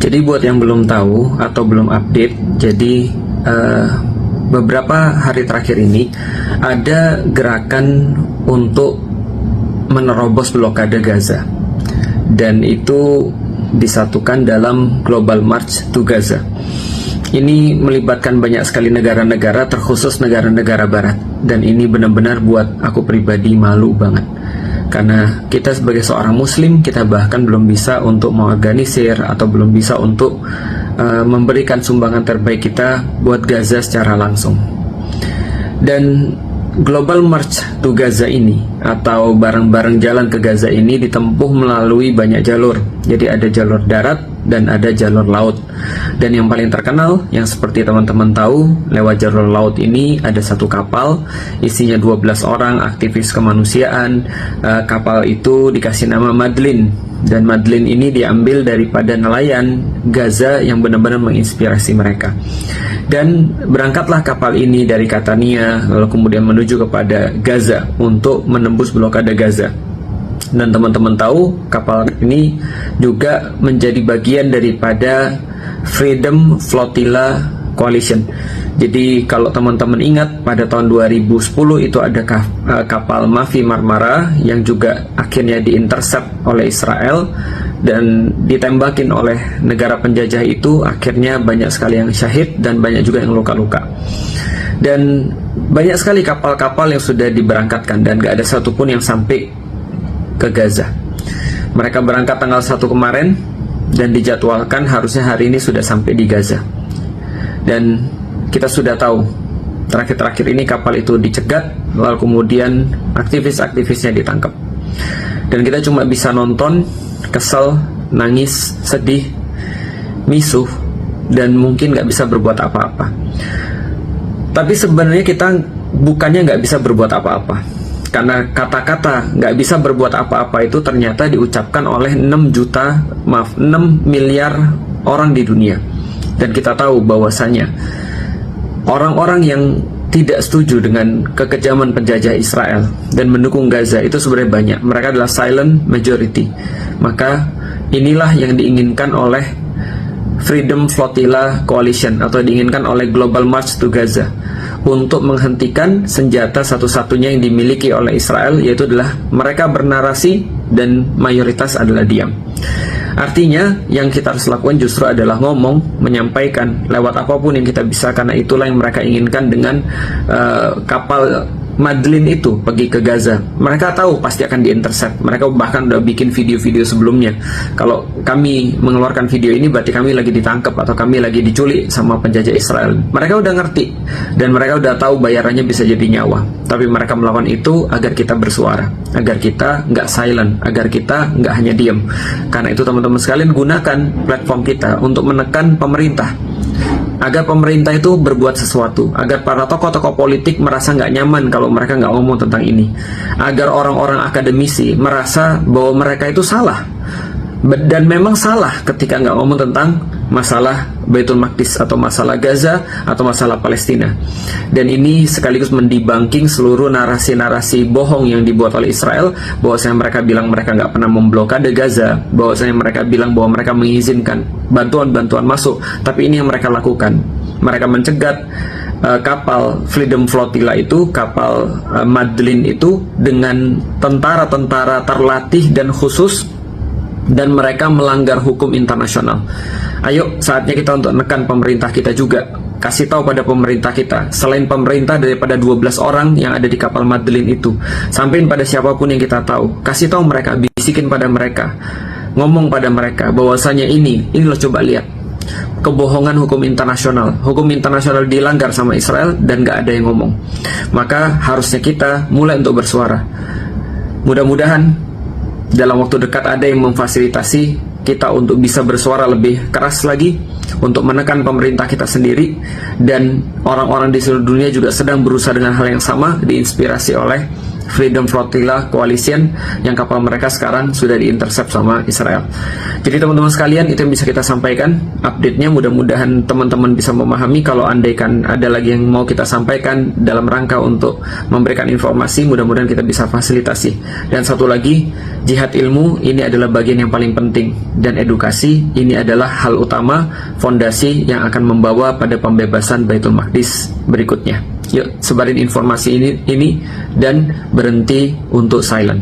Jadi buat yang belum tahu atau belum update, jadi beberapa hari terakhir ini ada gerakan untuk menerobos blokade Gaza, dan itu disatukan dalam Global March to Gaza. Ini melibatkan banyak sekali negara-negara, terkhusus negara-negara barat, dan ini benar-benar buat aku pribadi malu banget. Karena kita sebagai seorang muslim, kita bahkan belum bisa untuk mengorganisir atau belum bisa untuk memberikan sumbangan terbaik kita buat Gaza secara langsung. Dan Global March to Gaza ini, atau bareng-bareng jalan ke Gaza ini, ditempuh melalui banyak jalur. Jadi ada jalur darat dan ada jalur laut. Dan yang paling terkenal, yang seperti teman-teman tahu, lewat jalur laut ini ada satu kapal, isinya 12 orang aktivis kemanusiaan. Kapal itu dikasih nama Madlin, dan Madlin ini diambil daripada nelayan Gaza yang benar-benar menginspirasi mereka. Dan berangkatlah kapal ini dari Catania, lalu kemudian menuju kepada Gaza untuk menembus blokade Gaza. Dan teman-teman tahu, kapal ini juga menjadi bagian daripada Freedom Flotilla Coalition. Jadi kalau teman-teman ingat, pada tahun 2010 itu ada kapal Mavi Marmara yang juga akhirnya diintercept oleh Israel dan ditembakin oleh negara penjajah itu. Akhirnya banyak sekali yang syahid dan banyak juga yang luka-luka. Dan banyak sekali kapal-kapal yang sudah diberangkatkan dan gak ada satupun yang sampai ke Gaza. Mereka berangkat tanggal 1 kemarin dan dijadwalkan harusnya hari ini sudah sampai di Gaza. Dan kita sudah tahu, terakhir-terakhir ini kapal itu dicegat, lalu kemudian aktivis-aktivisnya ditangkap. Dan kita cuma bisa nonton, kesel, nangis, sedih, misuh, dan mungkin gak bisa berbuat apa-apa. Tapi sebenarnya kita bukannya gak bisa berbuat apa-apa, karena kata-kata gak bisa berbuat apa-apa itu ternyata diucapkan oleh 6 miliar orang di dunia. Dan kita tahu bahwasanya orang-orang yang tidak setuju dengan kekejaman penjajah Israel dan mendukung Gaza itu sebenarnya banyak. Mereka adalah silent majority. Maka inilah yang diinginkan oleh Freedom Flotilla Coalition, atau diinginkan oleh Global March to Gaza, untuk menghentikan senjata satu-satunya yang dimiliki oleh Israel, yaitu adalah mereka bernarasi dan mayoritas adalah diam. Artinya yang kita harus lakukan justru adalah ngomong, menyampaikan lewat apapun yang kita bisa, karena itulah yang mereka inginkan dengan kapal Madlin itu pergi ke Gaza. Mereka tahu pasti akan diintercept. Mereka bahkan udah bikin video-video sebelumnya. Kalau kami mengeluarkan video ini berarti kami lagi ditangkap atau kami lagi diculik sama penjajah Israel. Mereka udah ngerti dan mereka udah tahu bayarannya bisa jadi nyawa. Tapi mereka melakukan itu agar kita bersuara, agar kita nggak silent, agar kita nggak hanya diam. Karena itu teman-teman sekalian, gunakan platform kita untuk menekan pemerintah, agar pemerintah itu berbuat sesuatu, agar para tokoh-tokoh politik merasa nggak nyaman kalau mereka nggak ngomong tentang ini, agar orang-orang akademisi merasa bahwa mereka itu salah, dan memang salah ketika nggak ngomong tentang masalah Baitul Maqdis atau masalah Gaza atau masalah Palestina. Dan ini sekaligus mendebunking seluruh narasi-narasi bohong yang dibuat oleh Israel, bahwasanya mereka bilang mereka nggak pernah memblokade Gaza, bahwasanya mereka bilang bahwa mereka mengizinkan bantuan-bantuan masuk. Tapi ini yang mereka lakukan. Mereka mencegat kapal Freedom Flotilla itu, kapal Madlin itu, dengan tentara-tentara terlatih dan khusus, dan mereka melanggar hukum internasional. Ayo, saatnya kita untuk menekan pemerintah kita juga. Kasih tahu pada pemerintah kita, selain pemerintah daripada 12 orang yang ada di kapal Madlin itu, sampaikan pada siapapun yang kita tahu. Kasih tahu mereka, bisikin pada mereka, ngomong pada mereka bahwasanya ini loh, coba lihat kebohongan hukum internasional. Hukum internasional dilanggar sama Israel dan gak ada yang ngomong. Maka harusnya kita mulai untuk bersuara. Mudah-mudahan dalam waktu dekat ada yang memfasilitasi kita untuk bisa bersuara lebih keras lagi, untuk menekan pemerintah kita sendiri. Dan orang-orang di seluruh dunia juga sedang berusaha dengan hal yang sama, diinspirasi oleh Freedom Flotilla Coalition yang kapal mereka sekarang sudah diintercept sama Israel. Jadi teman-teman sekalian, itu yang bisa kita sampaikan update-nya. Mudah-mudahan teman-teman bisa memahami. Kalau andaikan ada lagi yang mau kita sampaikan dalam rangka untuk memberikan informasi, mudah-mudahan kita bisa fasilitasi. Dan satu lagi, jihad ilmu ini adalah bagian yang paling penting, dan edukasi ini adalah hal utama, fondasi yang akan membawa pada pembebasan Baitul Maqdis berikutnya. Yuk, sebarin informasi ini dan berhenti untuk silent.